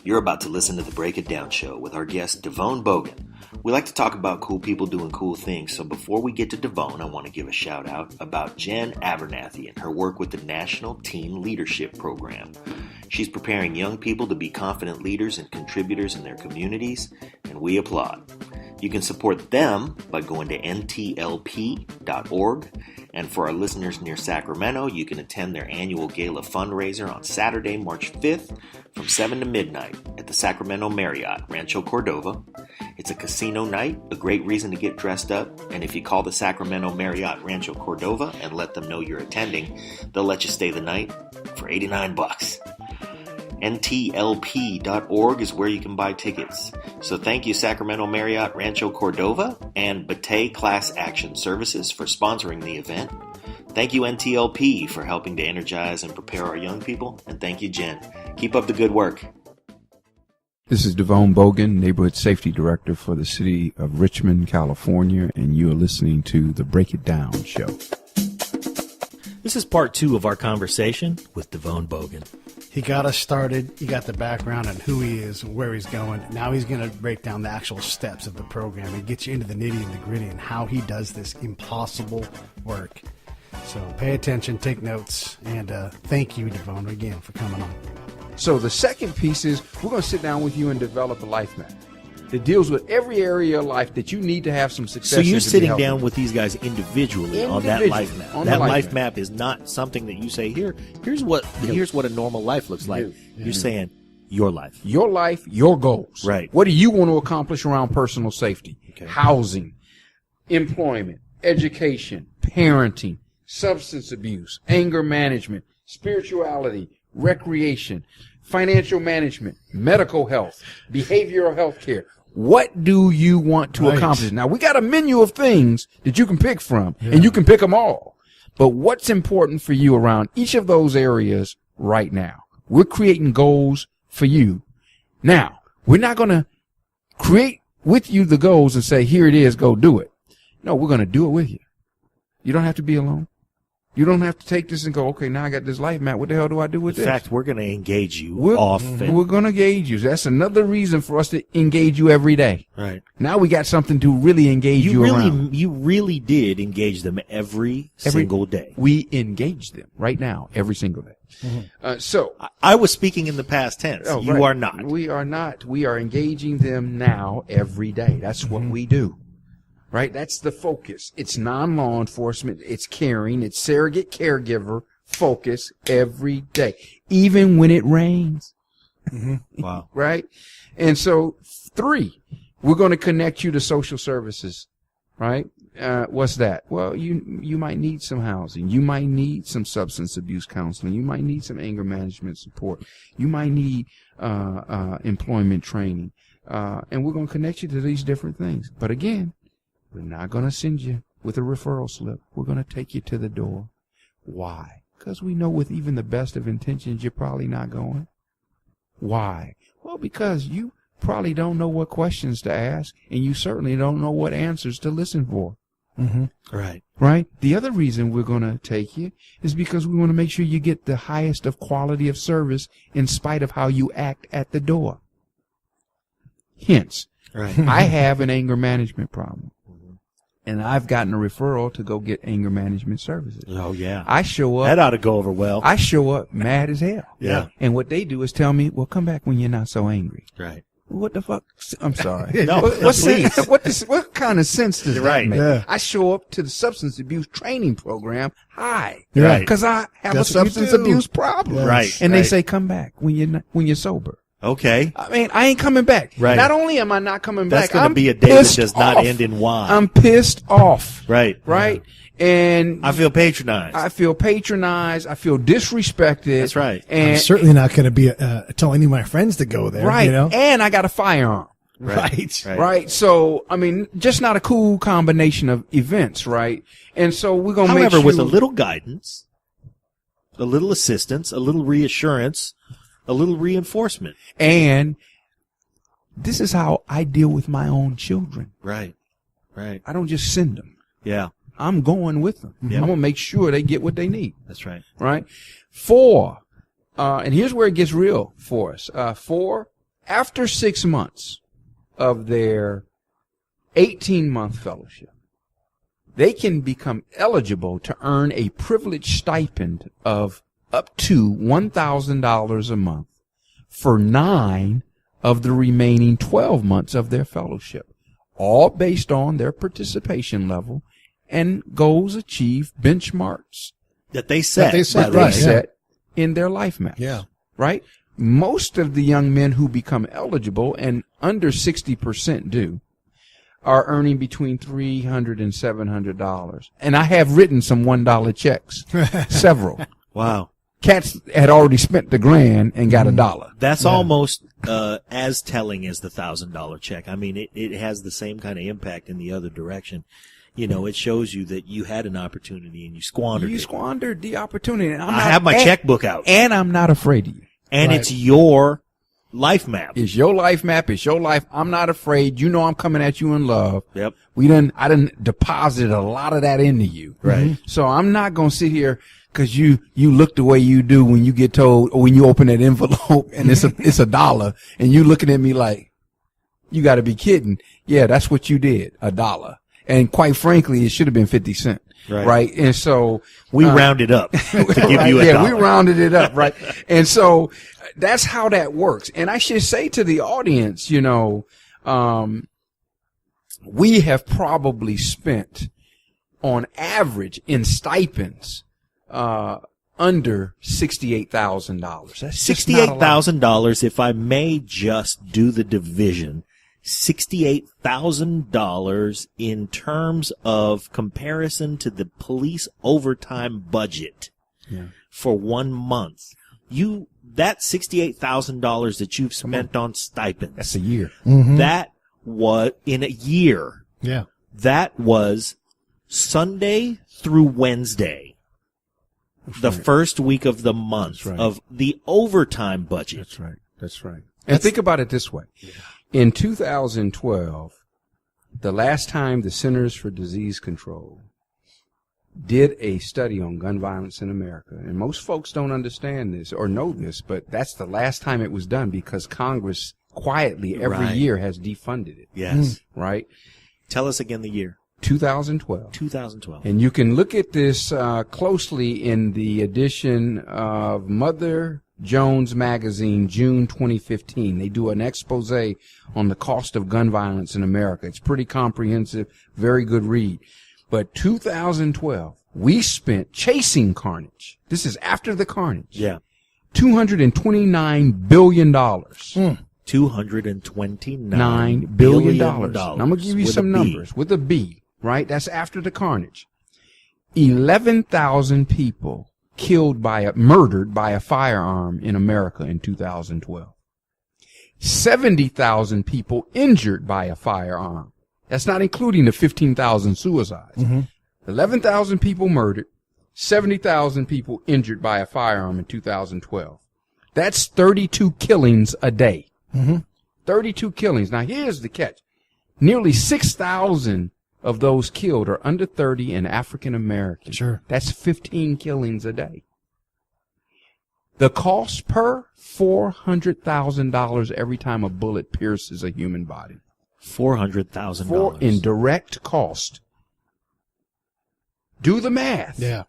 You're about to listen to the Break It Down Show with our guest, DeVone Boggan. We like to talk about cool people doing cool things, so before we get to DeVone, I want to give a shout out about Jen Abernathy and her work with the National Teen Leadership Program. She's preparing young people to be confident leaders and contributors in their communities, and we applaud. You can support them by going to ntlp.org, and for our listeners near Sacramento, you can attend their annual gala fundraiser on Saturday, March 5th from 7 to midnight at the Sacramento Marriott, Rancho Cordova. It's a casino night, a great reason to get dressed up, and if you call the Sacramento Marriott Rancho Cordova and let them know you're attending, they'll let you stay the night for $89. ntlp.org is where you can buy tickets. So thank you Sacramento Marriott Rancho Cordova and Batey Class Action Services for sponsoring the event. Thank you NTLP for helping to energize and prepare our young people. And thank you Jen. Keep up the good work. This is DeVone Boggan, Neighborhood Safety Director for the City of Richmond, California, and you are listening to the Break It Down Show. This is part 2 of our conversation with DeVone Boggan. He got us started. He got the background on who he is and where he's going. Now he's going to break down the actual steps of the program and get you into the nitty and the gritty and how he does this impossible work. So pay attention, take notes, and thank you, DeVone, again for coming on. So the second piece is we're going to sit down with you and develop a life map that deals with every area of life that you need to have some success. So you're sitting down with these guys individually on that life map. That life map is not something that you say, here's what a normal life looks like. You're saying your life. Your life, your goals. Right. What do you want to accomplish around personal safety? Okay. Housing, employment, education, parenting, substance abuse, anger management, spirituality, recreation, financial management, medical health, behavioral health care. What do you want to accomplish? Now, we got a menu of things that you can pick from, and you can pick them all. But what's important for you around each of those areas right now? We're creating goals for you. Now, we're not going to create with you the goals and say, here it is, go do it. No, we're going to do it with you. You don't have to be alone. You don't have to take this and go, okay, now I got this life map. What the hell do I do with this? In fact, we're going to engage you We're going to engage you. That's another reason for us to engage you every day. Right. Now we got something to really engage you around. You really did engage them every single day. We engage them right now, every single day. Mm-hmm. I was speaking in the past tense. You are not. We are not. We are engaging them now every day. That's what we do. Right? That's the focus. It's non-law enforcement. It's caring. It's surrogate caregiver focus every day, even when it rains. Wow. Right? And so 3, we're going to connect you to social services. Right? What's that? Well, you might need some housing. You might need some substance abuse counseling. You might need some anger management support. You might need employment training. And we're going to connect you to these different things. But again, we're not going to send you with a referral slip. We're going to take you to the door. Why? Because we know with even the best of intentions, you're probably not going. Why? Well, because you probably don't know what questions to ask, and you certainly don't know what answers to listen for. Right. Right? The other reason we're going to take you is because we want to make sure you get the highest of quality of service in spite of how you act at the door. Hence, I have an anger management problem. And I've gotten a referral to go get anger management services. Oh, yeah. I show up. That ought to go over well. I show up mad as hell. Yeah. And what they do is tell me, well, come back when you're not so angry. Right. What the fuck? I'm sorry. No, please. What kind of sense does that make? Yeah. I show up to the substance abuse training program high. Right. Because I have That's a substance abuse problem. Yes. Right. And they say, come back when you're sober. Okay. I mean, I ain't coming back. Right. Not only am I not coming That's back, going to I'm be a day that pissed does not off. end in Y. I'm pissed off. Right. Right? And I feel patronized. I feel patronized. I feel disrespected. That's right. And I'm certainly not going to be tell any of my friends to go there. right. You know? And I got a firearm. Right. So, I mean, just not a cool combination of events, right? And so we're going to make sure. However, with a little guidance, a little assistance, a little reassurance, a little reinforcement. And this is how I deal with my own children. Right. Right. I don't just send them. Yeah. I'm going with them. Yeah. I'm going to make sure they get what they need. That's right. Right? 4, and here's where it gets real for us. 4, after 6 months of their 18-month fellowship, they can become eligible to earn a privileged stipend of up to $1,000 a month for 9 of the remaining 12 months of their fellowship, all based on their participation level and goals achieved, benchmarks that they set, in their life maps. Yeah. Right? Most of the young men who become eligible, and under 60% do, are earning between $300 and $700. And I have written some $1 checks, several. Wow. Cats had already spent the grand and got $1. That's almost as telling as the $1,000 check. I mean, it has the same kind of impact in the other direction. You know, it shows you that you had an opportunity and you squandered it. You squandered the opportunity. And I have my checkbook out. And I'm not afraid of you. And it's your life map. It's your life map. It's your life. I'm not afraid. You know I'm coming at you in love. Yep. I done deposited a lot of that into you. Right. So I'm not going to sit here because you look the way you do when you get told, or when you open that envelope and it's $1 and you looking at me like, you got to be kidding. Yeah, that's what you did. $1. And quite frankly, it should have been 50 cents. Right. And so we rounded up to give you $1. Yeah, we rounded it up. Right. And so that's how that works. And I should say to the audience, you know, we have probably spent on average in stipends, under $68,000. That's $68,000. If I may just do the division, $68,000 in terms of comparison to the police overtime budget for 1 month. That $68,000 that you've spent on stipends. That's a year. Mm-hmm. That was in a year. Yeah. That was Sunday through Wednesday. The first week of the month of the overtime budget. That's right. That's right. And think about it this way. Yeah. In 2012, the last time the Centers for Disease Control did a study on gun violence in America, and most folks don't understand this or know this, but that's the last time it was done because Congress quietly every year has defunded it. Yes. Right? Tell us again the year. 2012. 2012. And you can look at this closely in the edition of Mother Jones Magazine, June 2015. They do an expose on the cost of gun violence in America. It's pretty comprehensive, very good read. But 2012, we spent chasing carnage. This is after the carnage. Yeah. $229 billion. $229 billion. Now, I'm going to give you some numbers with a B, right? That's after the carnage. 11,000 people murdered by a firearm in America in 2012. 70,000 people injured by a firearm. That's not including the 15,000 suicides. 11,000 people murdered, 70,000 people injured by a firearm in 2012. That's 32 killings a day. 32 killings. Now, here's the catch. Nearly 6,000 of those killed are under 30 and African American. Sure. That's 15 killings a day. The cost per $400,000 every time a bullet pierces a human body. $400,000 in direct cost. Do the math. Yeah.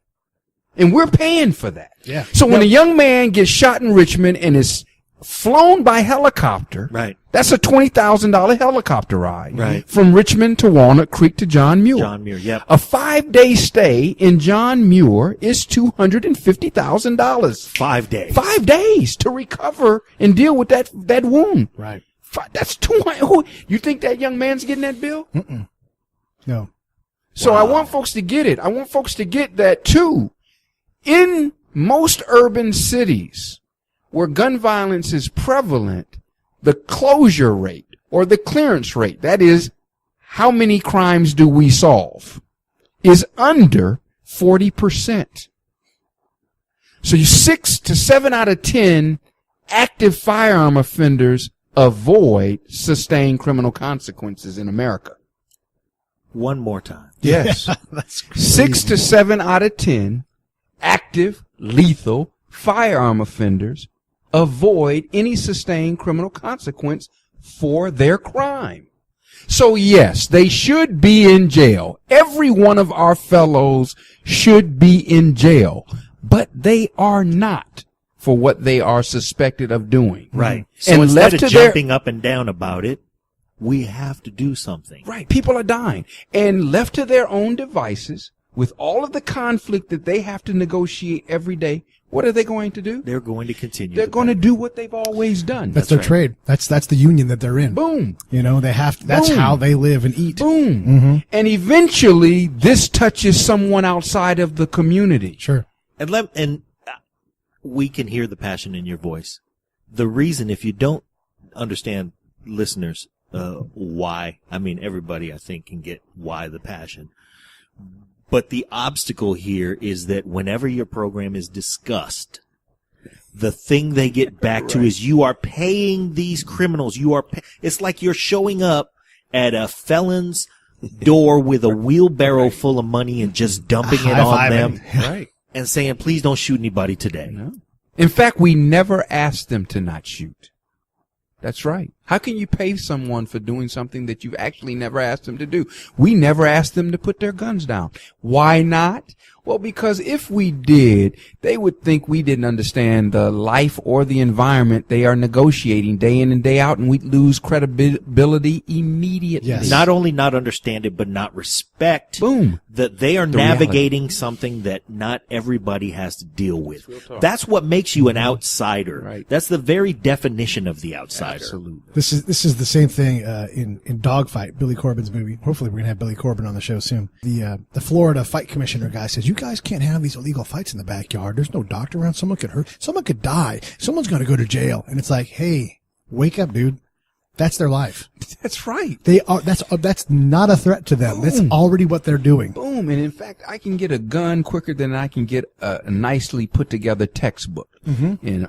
And we're paying for that. Yeah. So when a young man gets shot in Richmond and is flown by helicopter, that's a $20,000 helicopter ride from Richmond to Walnut Creek to John Muir. John Muir, yep. A 5-day stay in John Muir is $250,000. 5 days. 5 days to recover and deal with that wound. Right. That's $200. You think that young man's getting that bill? No. So I want folks to get it. I want folks to get that too. In most urban cities where gun violence is prevalent, the closure rate or the clearance rate, that is, how many crimes do we solve, is under 40%. So 6 to 7 out of 10 active firearm offenders avoid sustained criminal consequences in America. One more time. Yes. That's crazy. 6 to 7 out of 10 active, lethal firearm offenders avoid any sustained criminal consequence for their crime. So yes, they should be in jail. Every one of our fellows should be in jail, but they are not for what they are suspected of doing. Right. So And instead left of to jumping up and down about it, we have to do something. Right. People are dying. And left to their own devices, with all of the conflict that they have to negotiate every day, what are they going to do? They're going to continue. They're going to do what they've always done. That's their trade. That's the union that they're in. Boom. You know, they have. That's Boom. how they live and eat. Boom. And eventually, this touches someone outside of the community. Sure. And we can hear the passion in your voice. The reason, if you don't understand, listeners, why, I mean, everybody, I think, can get why the passion. But the obstacle here is that whenever your program is discussed, the thing they get back to is you are paying these criminals. It's like you're showing up at a felon's door with a wheelbarrow full of money and just dumping it on them. Right. And saying, please don't shoot anybody today. No. In fact, we never asked them to not shoot. That's right. How can you pay someone for doing something that you've actually never asked them to do? We never asked them to put their guns down. Why not? Well, because if we did, they would think we didn't understand the life or the environment they are negotiating day in and day out, and we'd lose credibility immediately. Yes. Not only not understand it, but not respect Boom. that they are The navigating something that not everybody has to deal with. That's what makes you an outsider. Right. That's the very definition of the outsider. Absolutely. This is the same thing in Dogfight, Billy Corbin's movie. Hopefully, we're gonna have Billy Corbin on the show soon. The Florida fight commissioner guy says, "You guys can't have these illegal fights in the backyard. There's no doctor around. Someone could hurt. Someone could die. Someone's gonna go to jail." And it's like, hey, wake up, dude. That's their life. That's right. They are. That's not a threat to them. That's already what they're doing. Boom. And in fact, I can get a gun quicker than I can get a nicely put together textbook in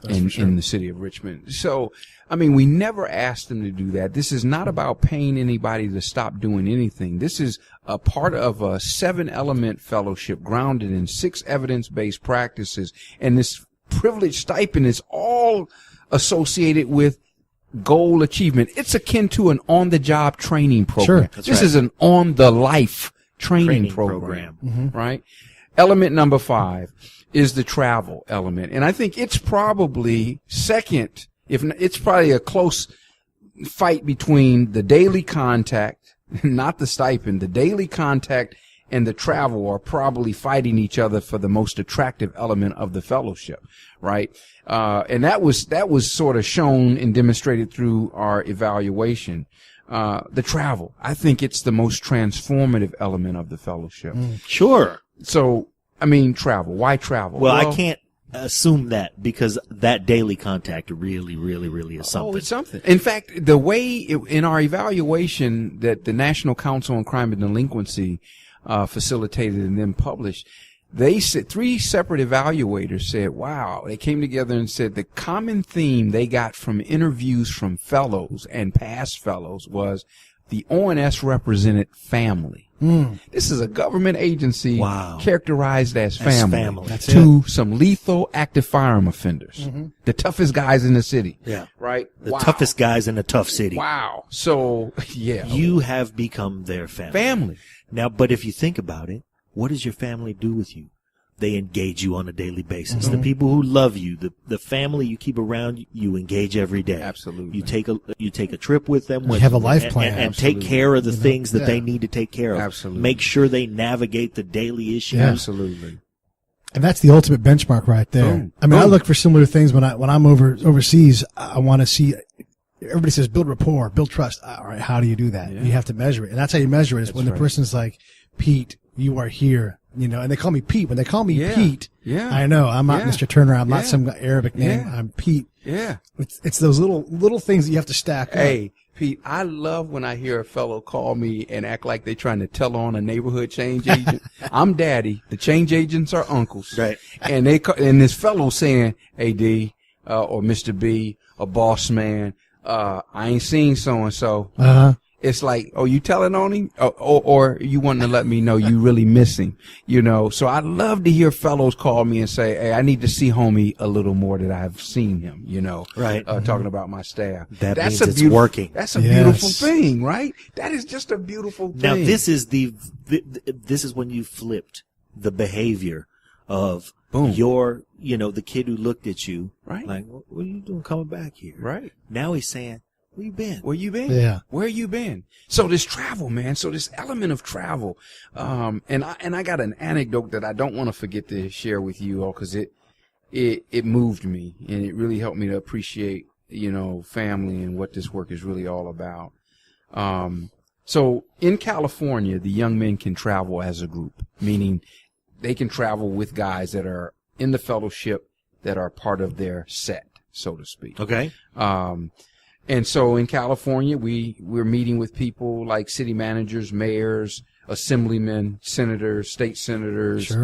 the city of Richmond. So, I mean, we never asked them to do that. This is not about paying anybody to stop doing anything. This is a part of a 7-element fellowship grounded in 6 evidence-based practices. And this privilege stipend is all associated with goal achievement. It's akin to an on-the-job training program. Sure. This is an on-the-life training program. Right? Element number 5 is the travel element. And I think it's probably second, if not, it's probably a close fight between the daily contact, not the stipend, the daily contact and the travel are probably fighting each other for the most attractive element of the fellowship, right? And that was sort of shown and demonstrated through our evaluation. The travel, I think it's the most transformative element of the fellowship. Sure. So, I mean, travel. Why travel? Well, I can't assume that because that daily contact really, really, really is something. Oh, it's something. In fact, the way in our evaluation that the National Council on Crime and Delinquency facilitated and then published, they said 3 separate evaluators said, wow, they came together and said the common theme they got from interviews from fellows and past fellows was the ONS represented family. This is a government agency characterized as family, to some lethal active firearm offenders, the toughest guys in the city. Yeah. Right? The toughest guys in a tough city. Wow. So, yeah. You have become their family. Now, but if you think about it, what does your family do with you? They engage you on a daily basis. The people who love you, the family you keep around, you engage every day. Absolutely. You take a trip with them. You have a life plan. And take care of the things that they need to take care of. Absolutely. Make sure they navigate the daily issues. Absolutely. And that's the ultimate benchmark right there. Boom. I mean, I look for similar things when I'm overseas. I want to see. Everybody says build rapport, build trust. All right, how do you do that? Yeah. You have to measure it, and that's how you measure it. Is when the person's like, Pete, you are here. You know, and they call me Pete. When they call me Pete, I know I'm not Mr. Turner. I'm not some Arabic name. I'm Pete. Yeah. It's those little things that you have to stack up. Hey, Pete, I love when I hear a fellow call me and act like they're trying to tell on a neighborhood change agent. I'm daddy. The change agents are uncles. Right. And and this fellow saying, hey, D, or Mr. B, or boss man, I ain't seen so-and-so. it's like, oh, you telling on him? Or you wanting to let me know you really miss him, you know? So I love to hear fellows call me and say, hey, I need to see homie a little more that I've seen him, you know? Right. Talking about my staff. That's means it's working. That's a beautiful thing, right? That is just a beautiful thing. Now, this is this is when you flipped the behavior of your, you know, the kid who looked at you. Right. Like, what are you doing coming back here? Right. Now he's saying, where you been? Where you been? Yeah. Where you been? So this travel, man. So this element of travel. And I got an anecdote that I don't want to forget to share with you all, because it moved me and it really helped me to appreciate, you know, family and what this work is really all about. So in California, the young men can travel as a group, meaning they can travel with guys that are in the fellowship that are part of their set, so to speak. Okay. And so in California, we're meeting with people like city managers, mayors, assemblymen, senators, state senators,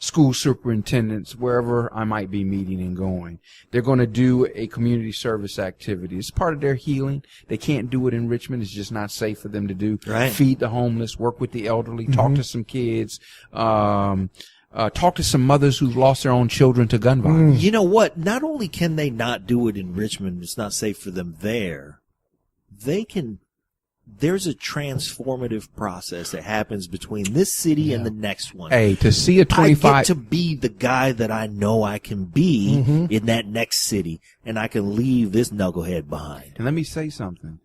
school superintendents, wherever I might be meeting and going. They're going to do a community service activity. It's part of their healing. They can't do it in Richmond. It's just not safe for them to do. Right. Feed the homeless, work with the elderly, talk to some kids, talk to some mothers who've lost their own children to gun violence. You know what? Not only can they not do it in Richmond, it's not safe for them there. They can. There's a transformative process that happens between this city and the next one. Hey, to see a 25, I get to be the guy that I know I can be in that next city, and I can leave this knucklehead behind. And let me say something.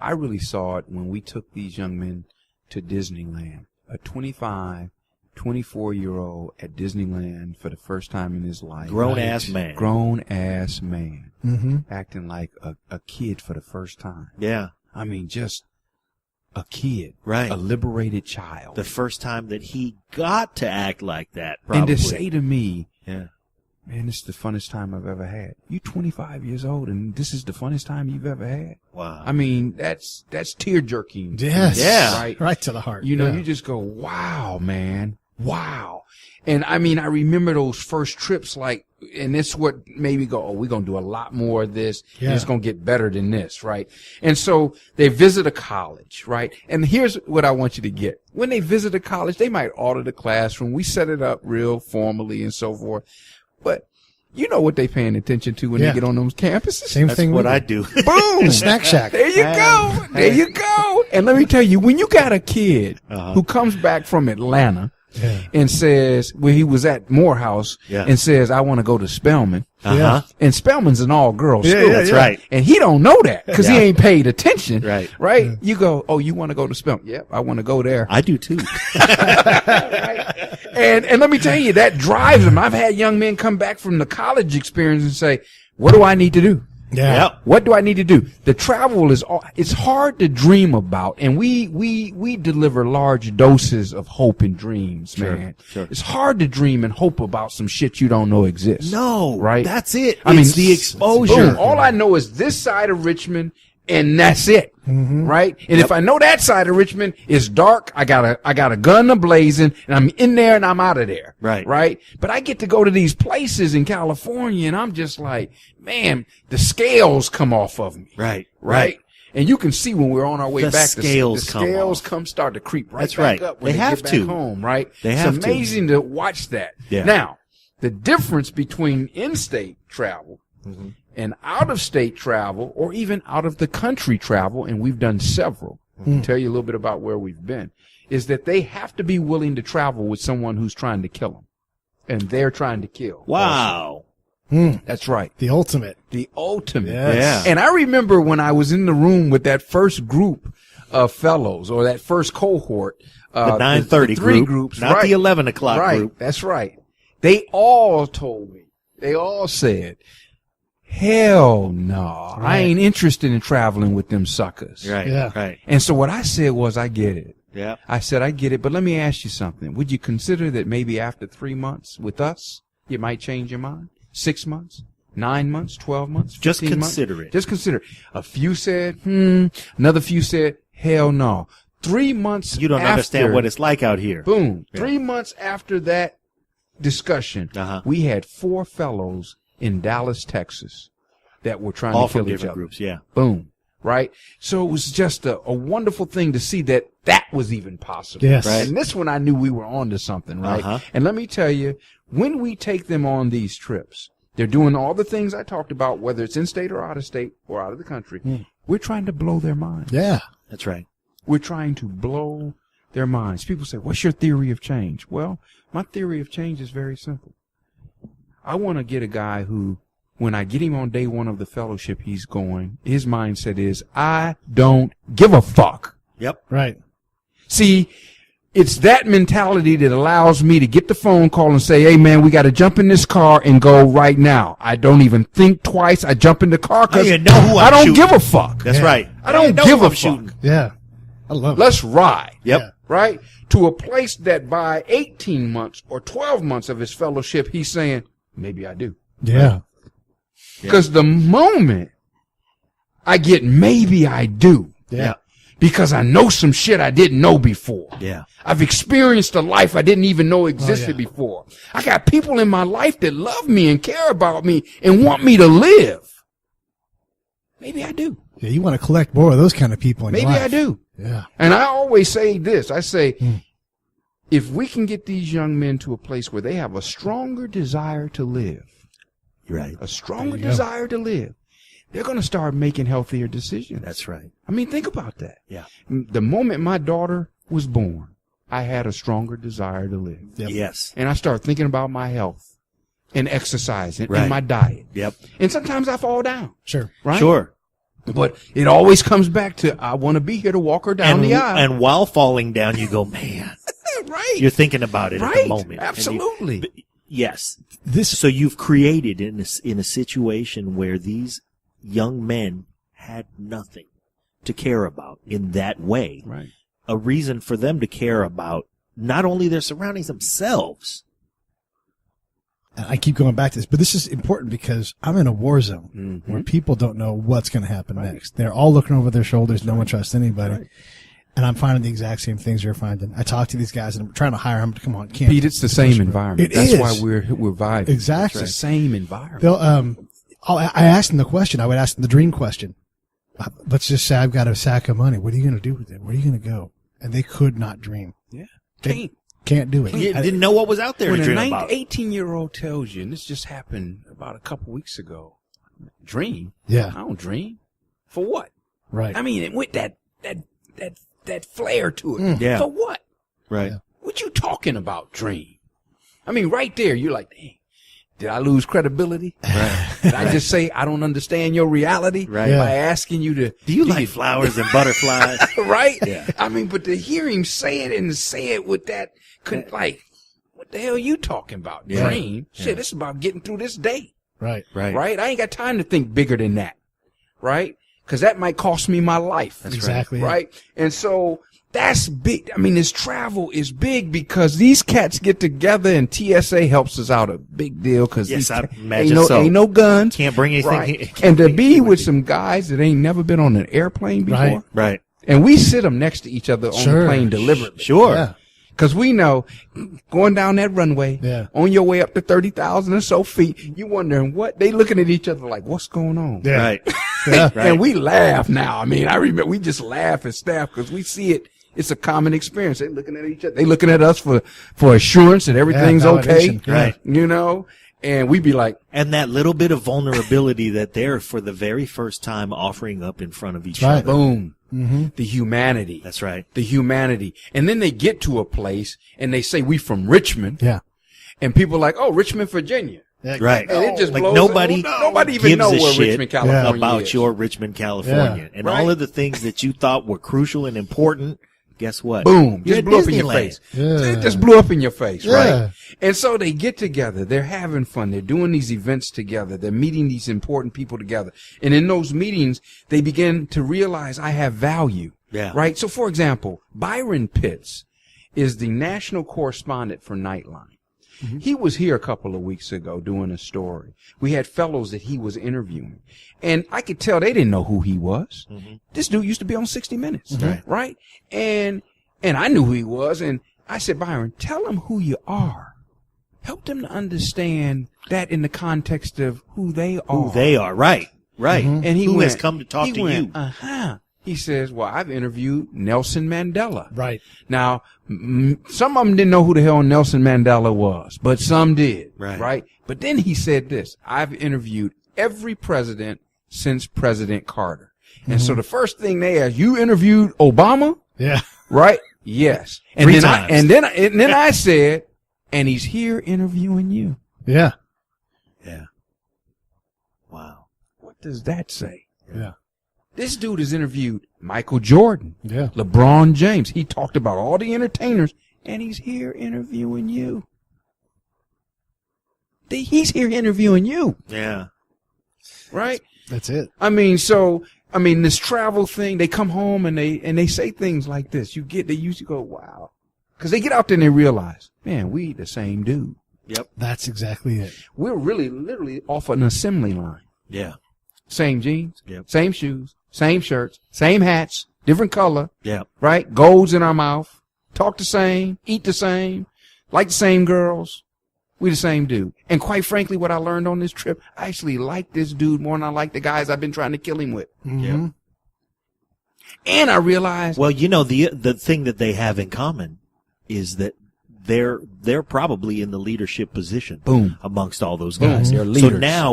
I really saw it when we took these young men to Disneyland. A 24-year-old at Disneyland for the first time in his life. Grown-ass man. Grown-ass man. Acting like a kid for the first time. Yeah. I mean, just a kid. Right. A liberated child. The first time that he got to act like that, probably. And to say to me, yeah, man, this is the funnest time I've ever had. You 25 years old, and this is the funnest time you've ever had. Wow. I mean, that's tear jerking. Yes. Yeah. Right to the heart. You know, you just go, wow, man. Wow. And I mean, I remember those first trips, like, and it's what made me go, oh, we're going to do a lot more of this. Yeah. And it's going to get better than this, right? And so they visit a college, right? And here's what I want you to get. When they visit a college, they might audit a classroom. We set it up real formally and so forth. But you know what they paying attention to when they get on those campuses? Same That's thing what we I do. do. Boom! Snack Shack. There you go. There you go. And let me tell you, when you got a kid who comes back from Atlanta and says, well, he was at Morehouse and says, I want to go to Spelman. And Spelman's an all-girls school. That's right. And he don't know that because he ain't paid attention. Right. Right? You go, oh, you want to go to Spelman? Yep, I want to go there. I do too. And let me tell you, that drives them. I've had young men come back from the college experience and say, what do I need to do? Yeah. Yep. What do I need to do? The travel it's hard to dream about, and we deliver large doses of hope and dreams, man. Sure. It's hard to dream and hope about some shit you don't know exists. No. Right? That's it. I mean, It's the exposure. Boom. All I know is this side of Richmond, and that's it. Right? And if I know that side of Richmond is dark, I got a gun ablazing, and I'm in there and I'm out of there. Right. Right? But I get to go to these places in California, and I'm just like, man, the scales come off of me. Right. Right? And you can see when we're on our way The back, scales the come scales off. come start to creep right That's back right. up when They they have get to. back home, right? They have it's to. amazing to watch that. Yeah. Now, the difference between in-state travel and out-of-state travel, or even out-of-the-country travel, and we've done several, I'll tell you a little bit about where we've been, is that they have to be willing to travel with someone who's trying to kill them. And they're trying to kill. Wow. That's right. The ultimate. The ultimate. Yes. Yeah. And I remember when I was in the room with that first group of fellows, or that first cohort. The 9:30 the three group, groups. not right. the 11 o'clock right. group. That's right. They all told me. They all said, hell no. I ain't interested in traveling with them suckers. Right. Yeah. Right. And so what I said was, I get it. Yeah. I said, I get it, but let me ask you something. Would you consider that maybe after 3 months with us, you might change your mind? 6 months? 9 months? 12 months? Just 15 consider months? it. Just consider it. A few said, Another few said, hell no. 3 months You don't after, understand what it's like out here. Boom. Yeah. 3 months after that discussion, we had 4 fellows in Dallas, Texas that were trying All to kill from each different other. groups. Yeah. Boom. right? So it was just a wonderful thing to see that was even possible. Yes. Right. And this one I knew we were on to something, right? Uh-huh. And let me tell you, when we take them on these trips, they're doing all the things I talked about, whether it's in state or out of state or out of the country. We're trying to blow their minds. Yeah. That's right. We're trying to blow their minds. People say, what's your theory of change? Well, my theory of change is very simple. I want to get a guy who, when I get him on day one of the fellowship he's going, his mindset is, I don't give a fuck. Yep. Right. See, it's that mentality that allows me to get the phone call and say, hey, man, we got to jump in this car and go right now. I don't even think twice. I jump in the car because I know who I'm I don't shooting. give a fuck. That's Yeah. right. I don't know give who a I'm shooting. fuck. Yeah. I love it. Let's ride. Yep. Yeah. Right? To a place that by 18 months or 12 months of his fellowship, he's saying, maybe I do. Yeah. Because the moment I get maybe I do, Yeah. because I know some shit I didn't know before. Yeah. I've experienced a life I didn't even know existed before. I got people in my life that love me and care about me and want me to live. Maybe I do. Yeah. You want to collect more of those kind of people in Maybe your life. I do. Yeah. And I always say this. I say, if we can get these young men to a place where they have a stronger desire to live, You're right. a stronger There you go. desire to live, they're going to start making healthier decisions. That's right. I mean, think about that. Yeah. The moment my daughter was born, I had a stronger desire to live. Yep. Yes. And I started thinking about my health and exercising Right. and my diet. Yep. And sometimes I fall down, Sure. right? Sure. But it always comes back to, I want to be here to walk her down the aisle. And while falling down, you go, man, right. you're thinking about it at the Right. moment. And Absolutely. yes. This. So you've created in a situation where these young men had nothing to care about in that way. Right. A reason for them to care about not only their surroundings, themselves. And I keep going back to this, but this is important because I'm in a war zone where people don't know what's going to happen next. They're all looking over their shoulders. No one trusts anybody. Right. And I'm finding the exact same things you're finding. I talk to these guys and I'm trying to hire them to come on campus. Pete, it's the same environment. It That's is. why we're vibing. Exactly. It's the same environment. They'll, I asked them the question. I would ask them the dream question. Let's just say I've got a sack of money. What are you going to do with it? Where are you going to go? And they could not dream. Yeah. Can't do it. You didn't know what was out there When to a dream about. 18-year-old tells you, and this just happened about a couple weeks ago, dream? Yeah. I don't dream. For what? Right. I mean, with that flair to it. Yeah. For what? Right. Yeah. What you talking about, dream? I mean, right there, you're like, dang, did I lose credibility? Right. Did I just say I don't understand your reality? Right. Yeah. By asking you to. Do you like flowers and butterflies? Right? Yeah. I mean, but to hear him say it and say it with that, like, what the hell are you talking about? Yeah. Dream? Shit, it's about getting through this day. Right. Right. Right? I ain't got time to think bigger than that. Right? Because that might cost me my life. That's Exactly. Right? And so that's big. I mean, this travel is big because these cats get together and TSA helps us out a big deal because Yes, I imagine ain't so. ain't no guns. Can't bring anything. Right. can't And to bring be anything with you. some guys that ain't never been on an airplane before. Right. Right. And we sit them next to each other on Sure. the plane deliberately. Sure. Yeah. Because we know going down that runway, Yeah. on your way up to 30,000 or so feet, you wondering what? They looking at each other like, what's going on? Yeah. Right. Yeah. Right. And we laugh now. I mean, I remember we just laugh as staff because we see it. It's a common experience. They looking at each other. They looking at us for assurance that everything's okay. validation. Right. You know? And we be like, And that little bit of vulnerability that they're for the very first time offering up in front of each Right. other. boom. Mm-hmm. The humanity. That's right. The humanity. And then they get to a place and they say, we from Richmond. Yeah. And people are like, oh, Richmond, Virginia. Yeah. Right. And it just Like blows nobody nobody even gives know a where shit Richmond, California about is. your Richmond, California. And Right. all of the things that you thought were crucial and important, guess what? Boom. You're Just at blew up in your Disneyland. face. Yeah. It just blew up in your face, Yeah. right? And so they get together. They're having fun. They're doing these events together. They're meeting these important people together. And in those meetings, they begin to realize I have value. Yeah. Right? So, for example, Byron Pitts is the national correspondent for Nightline. Mm-hmm. He was here a couple of weeks ago doing a story. We had fellows that he was interviewing. And I could tell they didn't know who he was. Mm-hmm. This dude used to be on 60 Minutes. Right. Right? And I knew who he was. And I said, Byron, tell them who you are. Help them to understand that in the context of who they are. Who they are. Right. Right. And he Who went, has come to talk he to went, you? He says, well, I've interviewed Nelson Mandela. Right. Now, some of them didn't know who the hell Nelson Mandela was, but some did. Right. But then he said this, I've interviewed every president since President Carter. And so the first thing they asked, you interviewed Obama? Yeah. Right? Yes. And Three then times. and then I said, and he's here interviewing you. Yeah. Yeah. Wow. What does that say? Yeah. This dude has interviewed Michael Jordan, Yeah. LeBron James. He talked about all the entertainers, and he's here interviewing you. He's here interviewing you, Yeah. right? That's it. This travel thing, they come home and they say things like this. They usually go, wow. Because they get out there and they realize, man, we the same dude. Yep. That's exactly it. We're really literally off an assembly line. Yeah. Same jeans, Yep. same shoes, same shirts, same hats, different color, Yeah. right? Golds in our mouth, talk the same, eat the same, like the same girls. We the same dude. And quite frankly, what I learned on this trip, I actually like this dude more than I like the guys I've been trying to kill him with. Yeah. And I realized, Well, the thing that they have in common is that they're probably in the leadership position. Boom. Amongst all those Boom. guys. They're So leaders. now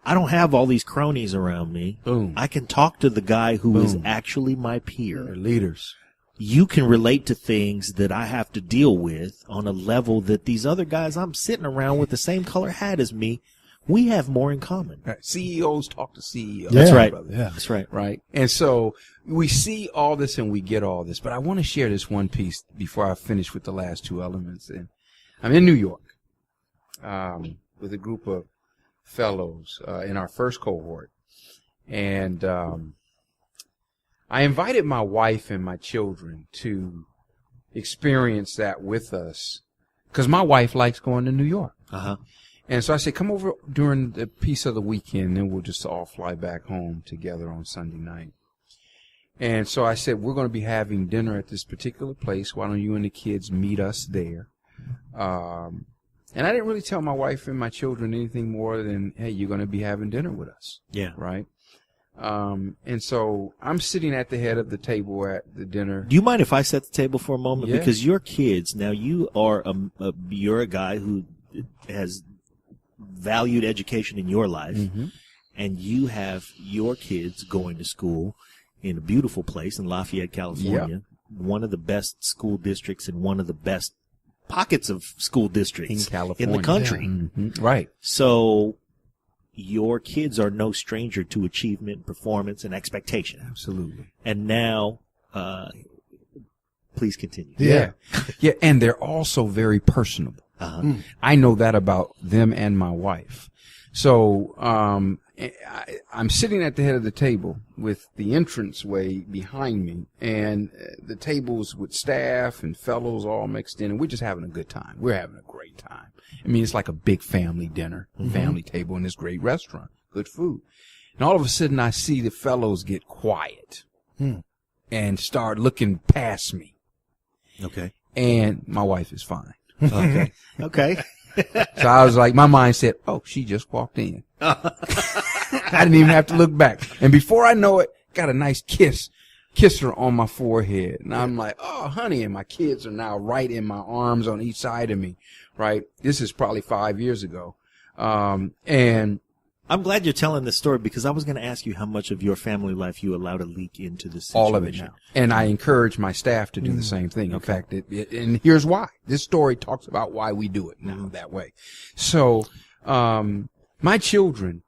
I don't have all these cronies around me. boom, I can talk to the guy who is Boom. actually my they're peer. leaders. You can relate to things that I have to deal with on a level that these other guys I'm sitting around with the same color hat as me, we have more in common. Right. CEOs talk to CEOs. That's right. brother. Yeah. That's right. Right. And so we see all this and we get all this, but I want to share this one piece before I finish with the last two elements. And I'm in New York, with a group of fellows, in our first cohort. And, I invited my wife and my children to experience that with us because my wife likes going to New York. Uh-huh. And so I said, come over during the piece of the weekend, and we'll just all fly back home together on Sunday night. And so I said, we're going to be having dinner at this particular place. Why don't you and the kids meet us there? And I didn't really tell my wife and my children anything more than, hey, you're going to be having dinner with us. Yeah. Right? And so I'm sitting at the head of the table at the dinner. Do you mind if I set the table for a moment? Yeah. Because your kids, now you are you're a guy who has valued education in your life, and you have your kids going to school in a beautiful place in Lafayette, California, one of the best school districts and one of the best pockets of school districts In California. in the country. Mhm. Right. So your kids are no stranger to achievement, performance, and expectation. Absolutely. And now, please continue. Yeah. Yeah. And they're also very personable. Uh-huh. I know that about them and my wife. So, I'm sitting at the head of the table with the entranceway behind me and the tables with staff and fellows all mixed in, and we're just having a good time. We're having a great time. I mean, it's like a big family dinner, family table in this great restaurant, good food. And all of a sudden I see the fellows get quiet and start looking past me. Okay. And my wife is fine. Okay. Okay. So I was like, my mind said, oh, she just walked in. I didn't even have to look back. And before I know it, got a nice kiss her on my forehead. And I'm like, oh, honey. And my kids are now right in my arms on each side of me, right? This is probably 5 years ago. And I'm glad you're telling this story because I was going to ask you how much of your family life you allow to leak into this situation. all of it now. And I encourage my staff to do the same thing. In fact, and here's why. This story talks about why we do it now that way. So, my children,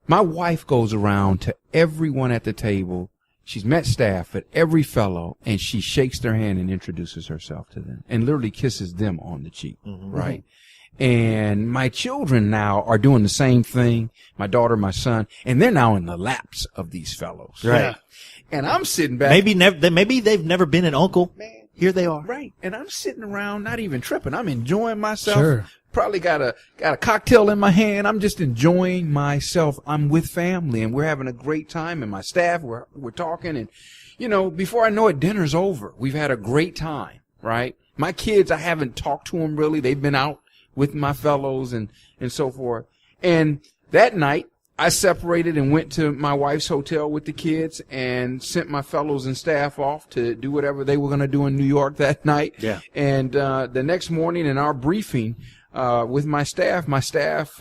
my wife goes around to everyone at the table. She's met staff at every fellow, and she shakes their hand and introduces herself to them and literally kisses them on the cheek, right? And my children now are doing the same thing, my daughter, my son, and they're now in the laps of these fellows. Right. Yeah. And I'm sitting back. Maybe they've never been an uncle. Man. Here they are. Right. And I'm sitting around, not even tripping. I'm enjoying myself. Sure. Probably got a cocktail in my hand. I'm just enjoying myself. I'm with family and we're having a great time, and my staff, we're talking, and, you know, before I know it, dinner's over. We've had a great time, right? My kids, I haven't talked to them really. They've been out with my fellows and so forth. And that night, I separated and went to my wife's hotel with the kids and sent my fellows and staff off to do whatever they were going to do in New York that night. Yeah. And the next morning in our briefing with my staff,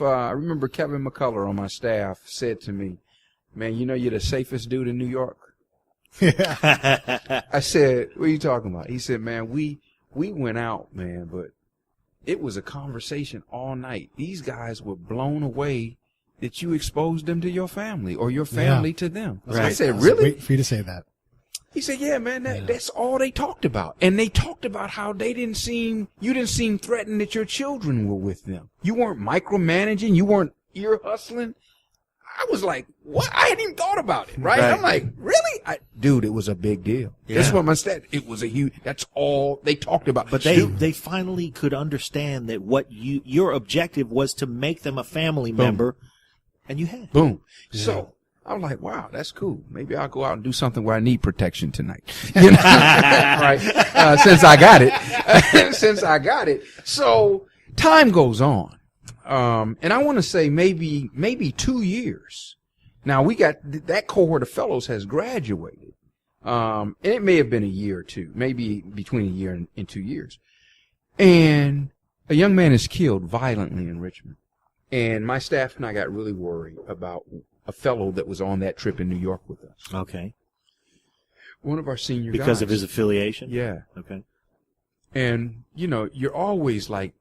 I remember Kevin McCullough on my staff said to me, "Man, you know you're the safest dude in New York." I said, "What are you talking about?" He said, "Man, we went out, man, but it was a conversation all night. These guys were blown away that you exposed them to your family or your family to them." Right. I said, I was "Really?" waiting for you to say that. He said, "Yeah, man, that's all they talked about." And they talked about how you didn't seem threatened that your children were with them. You weren't micromanaging. You weren't ear hustling. I was like, what? I hadn't even thought about it, right? I'm like, really? Dude, it was a big deal. Yeah. That's what my stat, it was a huge, that's all they talked about. But they finally could understand that what your objective was to make them a family member, and you had. Boom. Yeah. So I was like, wow, that's cool. Maybe I'll go out and do something where I need protection tonight. You know? Right? Since I got it. So time goes on. And I want to say maybe 2 years. Now we got that cohort of fellows has graduated. And it may have been a year or two, maybe between a year and 2 years. And a young man is killed violently in Richmond. And my staff and I got really worried about a fellow that was on that trip in New York with us. Okay. One of our senior guys. Because of his affiliation? Yeah. Okay. And, you know, you're always like,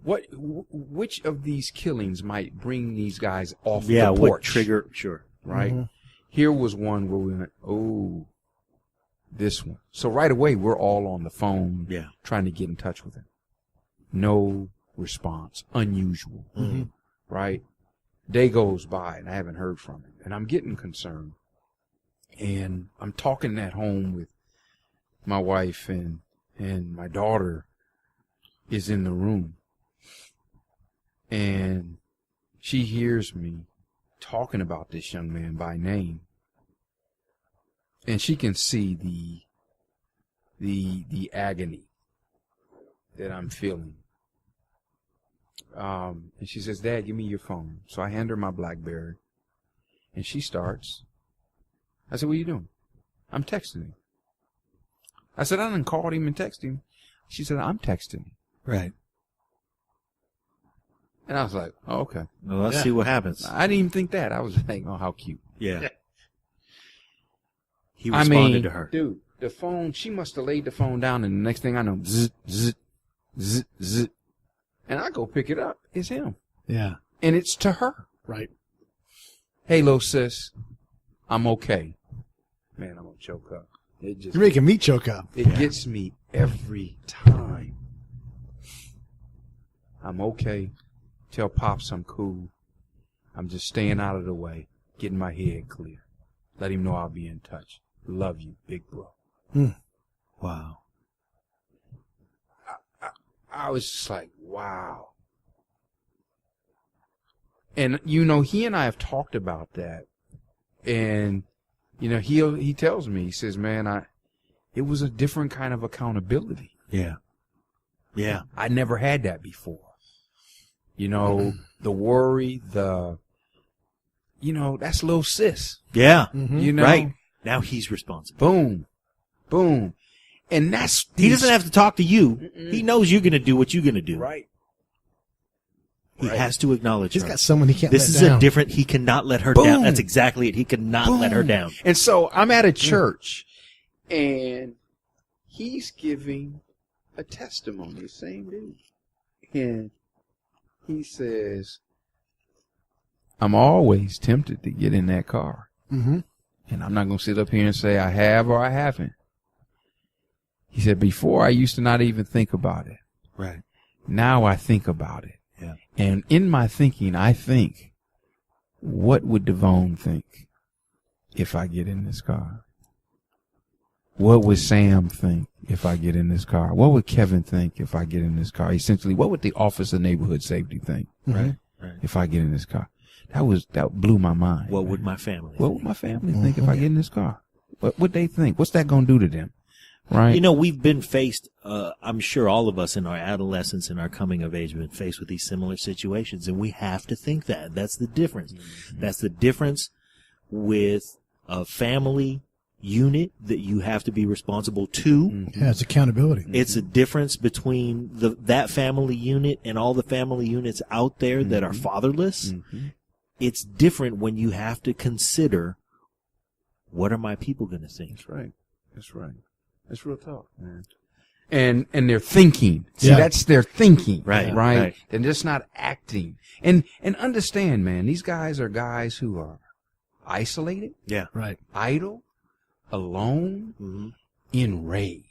which of these killings might bring these guys off the porch? What trigger, sure. Right? Mm-hmm. Here was one where we went, oh, this one. So right away, we're all on the phone trying to get in touch with him. No response. Unusual. Mm-hmm. Right? Day goes by, and I haven't heard from him. And I'm getting concerned. And I'm talking at home with my wife, and my daughter is in the room. And she hears me talking about this young man by name. And she can see the agony that I'm feeling. And she says, "Dad, give me your phone." So I hand her my BlackBerry. And she starts. I said, "What are you doing?" "I'm texting him." I said, "I done called him and texted him." She said, "I'm texting him." Right. And I was like, oh, okay. Well, let's see what happens. I didn't even think that. I was like, oh, how cute. Yeah. He responded to her. Dude, the phone, she must have laid the phone down, and the next thing I know, zzz, zzz, zzz, zzz. And I go pick it up. It's him. Yeah. And it's to her. Right. "Hey, little sis, I'm okay." Man, I'm going to choke up. You're making me choke up. It gets me every time. "I'm okay. Tell Pops I'm cool. I'm just staying out of the way, getting my head clear. Let him know I'll be in touch. Love you, big bro." Wow. I was just like, wow. And, you know, he and I have talked about that. And, you know, he tells me, he says, "Man, it was a different kind of accountability." Yeah. Yeah. I never had that before. You know, the worry, you know, that's little sis. Yeah. Mm-hmm. You know? Right. Now he's responsible. Boom. Boom. And he doesn't have to talk to you. Mm-mm. He knows you're going to do what you're going to do. Right. He has to acknowledge He's her. got someone he can't This let is down. a different, he cannot let her down. That's exactly it. He cannot let her down. And so I'm at a church, and he's giving a testimony, the same dude. And he says, "I'm always tempted to get in that car. Mm-hmm. And I'm not going to sit up here and say I have or I haven't." He said, "Before I used to not even think about it. Right. Now I think about it. Yeah. And in my thinking, I think, what would DeVone think if I get in this car? What would Sam think if I get in this car? What would Kevin think if I get in this car? Essentially, what would the Office of Neighborhood Safety think? Right. If I get in this car?" That blew my mind. What would my family What would my family think if I get in this car? What would they think? What's that going to do to them? Right. You know, we've been faced, I'm sure all of us in our adolescence and our coming of age have been faced with these similar situations, and we have to think that. That's the difference. Mm-hmm. That's the difference with a family unit that you have to be responsible to. Mm-hmm. Yeah, it's accountability. It's a difference between that family unit and all the family units out there that are fatherless. Mm-hmm. It's different when you have to consider, what are my people going to think? That's right. That's right. That's real talk, man. And they're thinking. See, that's their thinking. Right. They're just not acting. And understand, man, these guys are guys who are isolated. Yeah. Right. Idle. Alone. Enraged.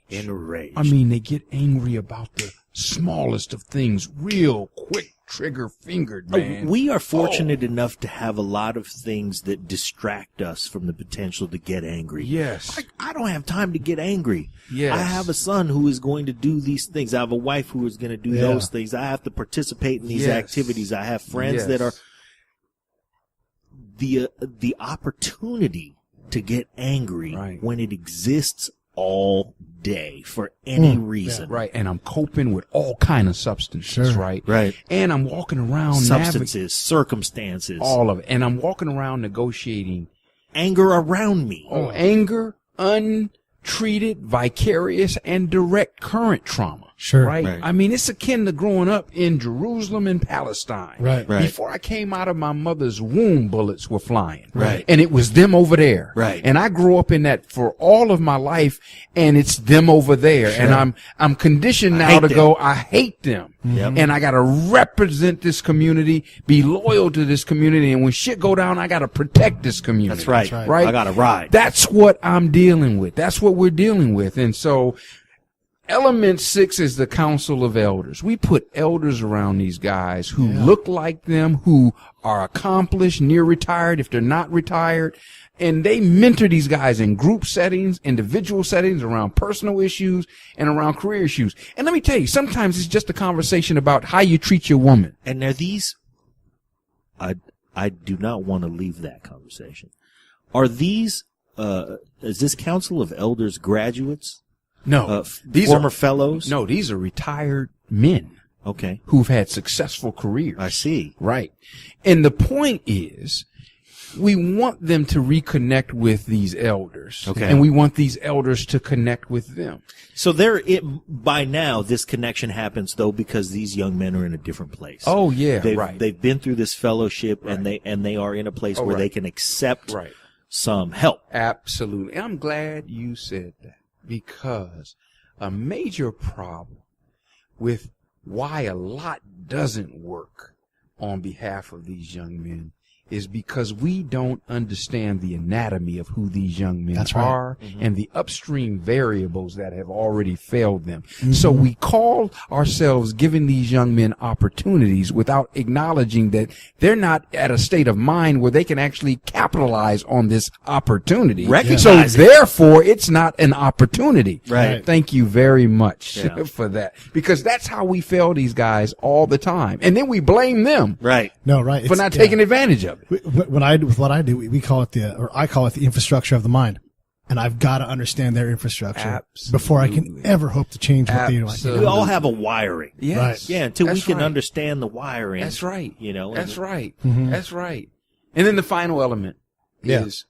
I mean, they get angry about the smallest of things real quick. Trigger fingered, man. We are fortunate enough to have a lot of things that distract us from the potential to get angry. Yes. I don't have time to get angry. Yes. I have a son who is going to do these things. I have a wife who is going to do those things. I have to participate in these activities. I have friends that are the opportunity to get angry when it exists all day for any reason. Right. And I'm coping with all kind of substances, right? And I'm walking around substances, circumstances, all of it. And I'm walking around negotiating anger around me. Oh, anger, untreated, vicarious, and direct current trauma. Sure. Right? I mean, it's akin to growing up in Jerusalem and Palestine. Right. Before I came out of my mother's womb, bullets were flying. Right. And it was them over there. Right. And I grew up in that for all of my life, and it's them over there. Sure. And I'm conditioned now to go, I hate them. Yep. And I gotta represent this community, be loyal to this community, and when shit go down, I gotta protect this community. That's right. Right? I gotta ride. That's what I'm dealing with. That's what we're dealing with. And so, Element 6 is the council of elders. We put elders around these guys who look like them, who are accomplished, near retired, if they're not retired. And they mentor these guys in group settings, individual settings, around personal issues and around career issues. And let me tell you, sometimes it's just a conversation about how you treat your woman. And are these, I do not want to leave that conversation. Are these, is this council of elders graduates? No, these former fellows? No, these are retired men. Okay. Who've had successful careers. I see. Right. And the point is, we want them to reconnect with these elders. Okay. And we want these elders to connect with them. So by now, this connection happens though because these young men are in a different place. Oh yeah, They've been through this fellowship and they are in a place where they can accept some help. Absolutely. And I'm glad you said that. Because a major problem with why a lot doesn't work on behalf of these young men is because we don't understand the anatomy of who these young men are and the upstream variables that have already failed them. So we call ourselves giving these young men opportunities without acknowledging that they're not at a state of mind where they can actually capitalize on this opportunity. So therefore, it's not an opportunity. Right. Thank you very much for that. Because that's how we fail these guys all the time. And then we blame them. Right. No, right. For not taking advantage of it. With what I do, we call it I call it the infrastructure of the mind. And I've got to understand their infrastructure before I can ever hope to change what they do. We all have a wiring. Yes. Right. Yeah, until we can understand the wiring. That's right. You know. That's right. That's right. And then the final element is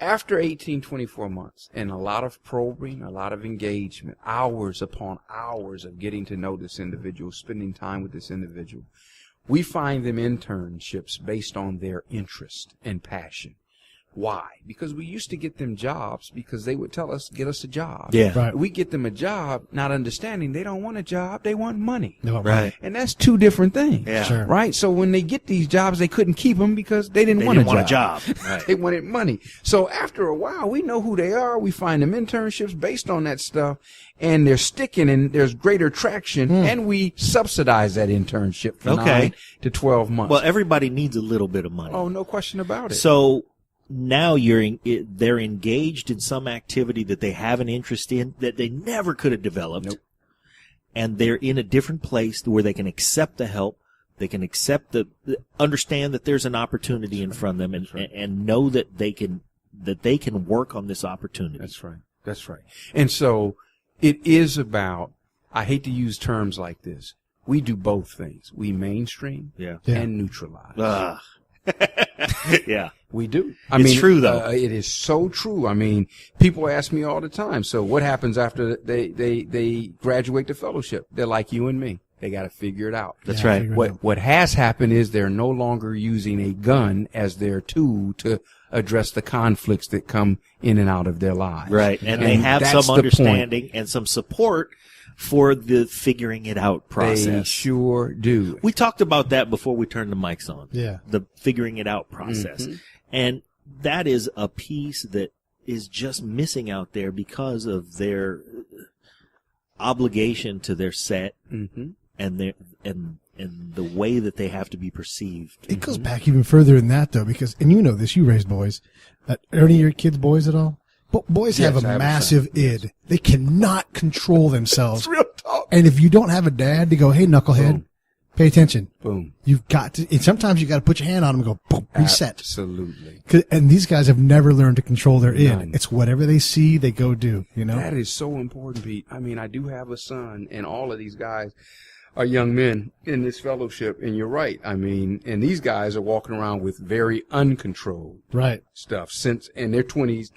after 24 months and a lot of probing, a lot of engagement, hours upon hours of getting to know this individual, spending time with this individual, we find them internships based on their interest and passion. Why? Because we used to get them jobs because they would tell us, get us a job. Yeah. Right. We get them a job, not understanding they don't want a job, they want money. No, right. And that's two different things. Yeah. Sure. Right? So when they get these jobs, they couldn't keep them because they didn't want a job. Right. They wanted money. So after a while, we know who they are. We find them internships based on that stuff, and they're sticking, and there's greater traction, and we subsidize that internship for 9 to 12 months. Well, everybody needs a little bit of money. Oh, no question about it. So now they're engaged in some activity that they have an interest in that they never could have developed. Nope. And they're in a different place where they can accept the help. They can accept understand that there's an opportunity in front of them and know that they can work on this opportunity. That's right. That's right. And so it is about, I hate to use terms like this. We do both things. We mainstream and neutralize. Yeah. We do. It's true, though. It is so true. I mean, people ask me all the time, so what happens after they graduate the fellowship? They're like you and me. They got to figure it out. That's right. What has happened is they're no longer using a gun as their tool to address the conflicts that come in and out of their lives. Right. And they have some understanding and some support for the figuring it out process. They sure do. We talked about that before we turned the mics on. Yeah. The figuring it out process. Mm-hmm. And that is a piece that is just missing out there because of their obligation to their set and their and the way that they have to be perceived. It goes back even further than that, though, because, and you know this, you raised boys. Are any of your kids boys at all? Boys have a massive id. They cannot control themselves. Real talk. And if you don't have a dad to go, hey, knucklehead, Boom. Pay attention. Boom. You've got to, and sometimes you got to put your hand on them and go, boom, reset. Absolutely. And these guys have never learned to control their id. None. It's whatever they see, they go do, you know? That is so important, Pete. I mean, I do have a son, and all of these guys are young men in this fellowship, and you're right. I mean, and these guys are walking around with very uncontrolled stuff since in their 20s,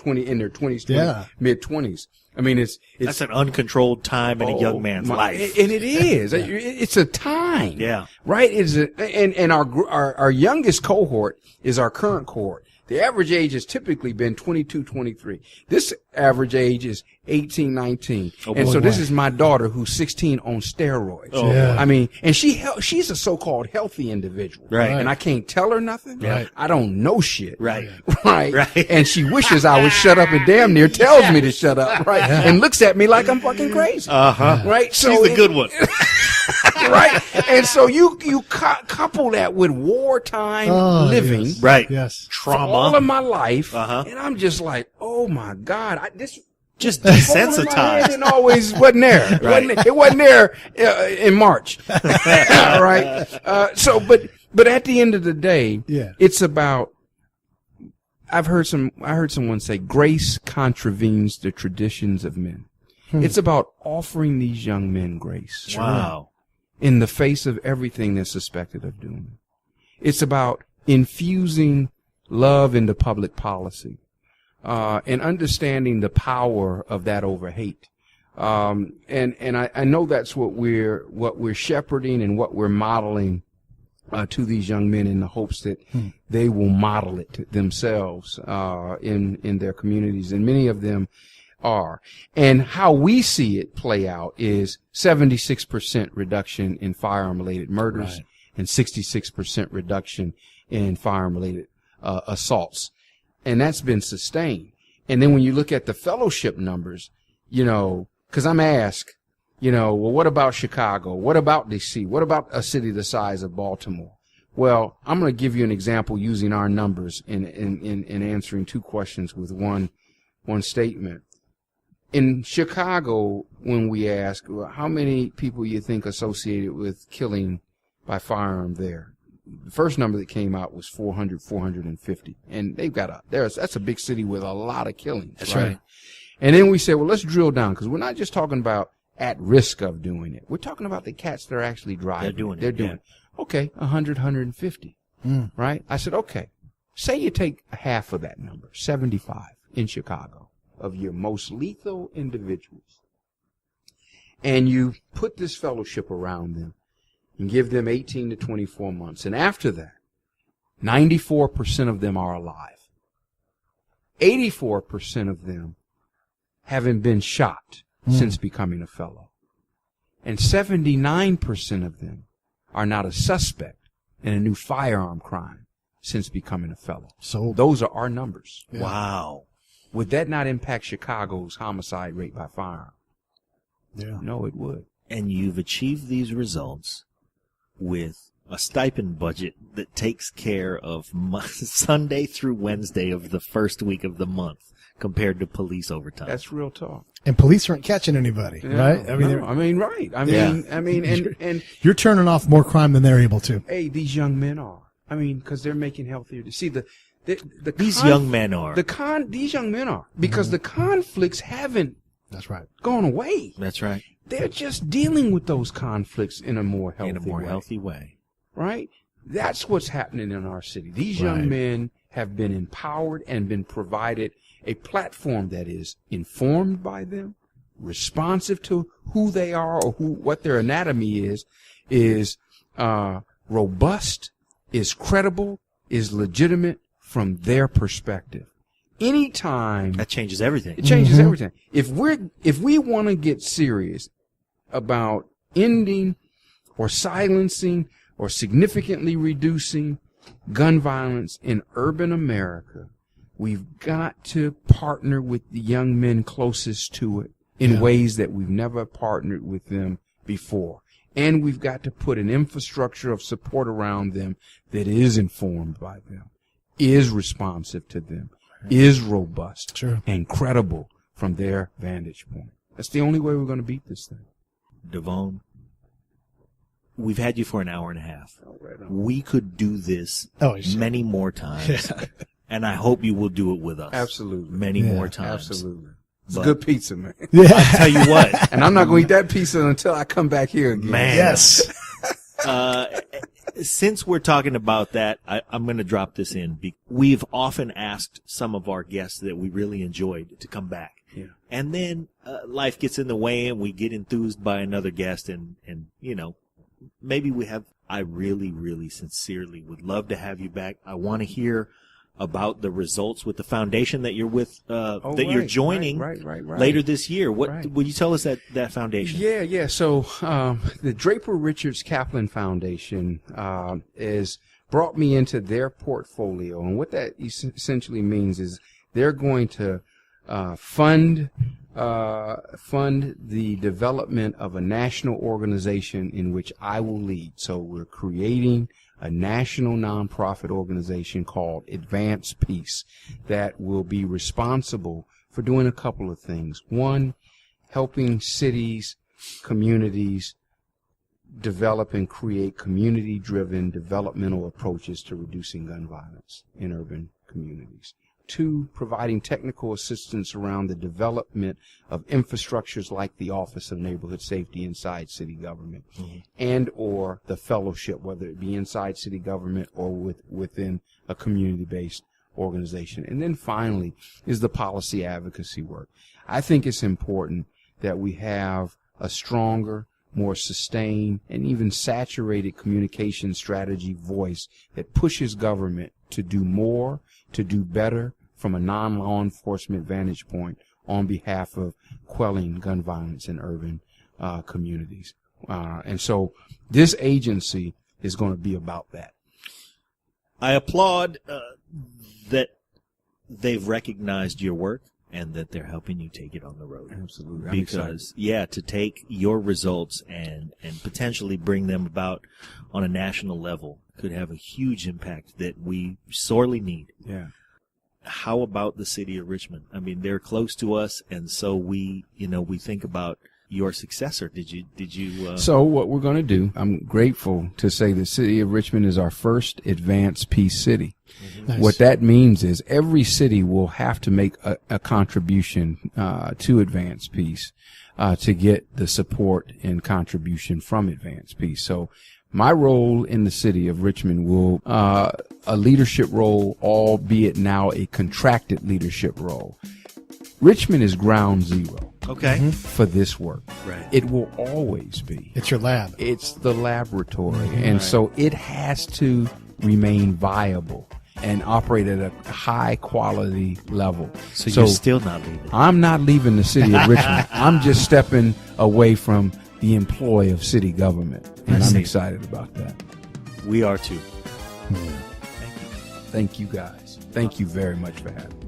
mid-20s. I mean, it's that's an uncontrolled time in a young man's life, and it is. It's a time, right? And our youngest cohort is our current cohort. The average age has typically been 22, 23. This average age is 18, 19. This is my daughter who's 16 on steroids. I mean, and she's a so-called healthy individual. Right. And I can't tell her nothing. Right. I don't know shit. Right. Right. And she wishes I would shut up and damn near tells me to shut up. Right. And looks at me like I'm fucking crazy. Right. So she's the good one. Right. And so you couple that with wartime living. Yes. Right. Yes. Trauma. All of my life, and I'm just like, oh my God, just desensitized. It always wasn't there. It wasn't there in March. Right. But at the end of the day, it's about. I heard someone say, grace contravenes the traditions of men. It's about offering these young men grace. Wow. In the face of everything they're suspected of doing. It's about infusing love into public policy, and understanding the power of that over hate. And I know that's what we're shepherding and what we're modeling, to these young men in the hopes that they will model it to themselves, in their communities. And many of them are. And how we see it play out is 76% reduction in firearm-related murders and 66% reduction in firearm-related assaults. And that's been sustained. And then when you look at the fellowship numbers, because I'm asked, well, what about Chicago? What about D.C.? What about a city the size of Baltimore? Well, I'm going to give you an example using our numbers in answering two questions with one statement. In Chicago, when we ask, well, how many people you think associated with killing by firearm there? The first number that came out was 450. And they've got that's a big city with a lot of killings. That's right. And then we said, well, let's drill down, because we're not just talking about at risk of doing it. We're talking about the cats that are actually driving. They're doing it. Okay, 100, 150. Right? I said, okay, say you take half of that number, 75 in Chicago, of your most lethal individuals, and you put this fellowship around them and give them 18 to 24 months. And after that, 94% of them are alive. 84% of them haven't been shot since becoming a fellow. And 79% of them are not a suspect in a new firearm crime since becoming a fellow. So those are our numbers. Yeah. Wow. Would that not impact Chicago's homicide rate by firearm? Yeah. No, it would. And you've achieved these results with a stipend budget that takes care of Sunday through Wednesday of the first week of the month compared to police overtime. That's real talk. And police aren't catching anybody, right? Right. I mean, and you're turning off more crime than they're able to. Hey, these young men are. I mean, because they're making healthier. See, the These young men are. These young men are. Because the conflicts haven't That's right. gone away. That's right. They're just dealing with those conflicts in a more healthy way. Right? That's what's happening in our city. These young men have been empowered and been provided a platform that is informed by them, responsive to who they are or what their anatomy is robust, is credible, is legitimate from their perspective. Anytime That changes everything. it changes everything. If we want to get serious about ending or silencing or significantly reducing gun violence in urban America, we've got to partner with the young men closest to it in ways that we've never partnered with them before. And we've got to put an infrastructure of support around them that is informed by them, is responsive to them, is robust and credible from their vantage point. That's the only way we're going to beat this thing. DeVone, we've had you for an hour and a half. We could do this many more times. And I hope you will do it with us. Absolutely. Many more times. Absolutely. It's good pizza, man. I tell you what. And I'm not going to eat that pizza until I come back here again. Man. Yes. Since we're talking about that, I'm going to drop this in. We've often asked some of our guests that we really enjoyed to come back. Yeah. And then life gets in the way and we get enthused by another guest and maybe I really, really sincerely would love to have you back. I want to hear about the results with the foundation that you're with, you're joining later this year. What would you tell us that foundation? Yeah. So the Draper Rickards Kaplan Foundation is brought me into their portfolio, and what that essentially means is they're going to fund the development of a national organization in which I will lead. So we're creating a national nonprofit organization called Advance Peace that will be responsible for doing a couple of things. One, helping cities, communities develop and create community-driven developmental approaches to reducing gun violence in urban communities. Two, providing technical assistance around the development of infrastructures like the Office of Neighborhood Safety inside city government and or the fellowship, whether it be inside city government or within a community-based organization. And then finally is the policy advocacy work. I think it's important that we have a stronger, more sustained, and even saturated communication strategy voice that pushes government to do more, to do better from a non-law enforcement vantage point on behalf of quelling gun violence in urban communities. And so this agency is going to be about that. I applaud that they've recognized your work and that they're helping you take it on the road. Absolutely. Because, to take your results and potentially bring them about on a national level could have a huge impact that we sorely need. Yeah. How about the city of Richmond? I mean, they're close to us, and so we think about your successor. Did you? So what we're going to do, I'm grateful to say the city of Richmond is our first Advanced Peace city. Nice. What that means is every city will have to make a contribution to Advanced Peace to get the support and contribution from Advanced Peace. So my role in the city of Richmond will a leadership role, albeit now a contracted leadership role. Richmond is ground zero. Okay. For this work. Right. It will always be. It's your lab. It's the laboratory. And so it has to remain viable and operate at a high quality level. So you're still not leaving. I'm not leaving the city of Richmond. I'm just stepping away from the employ of city government. And I'm excited about that. We are too. Thank you guys. Thank you very much for having me.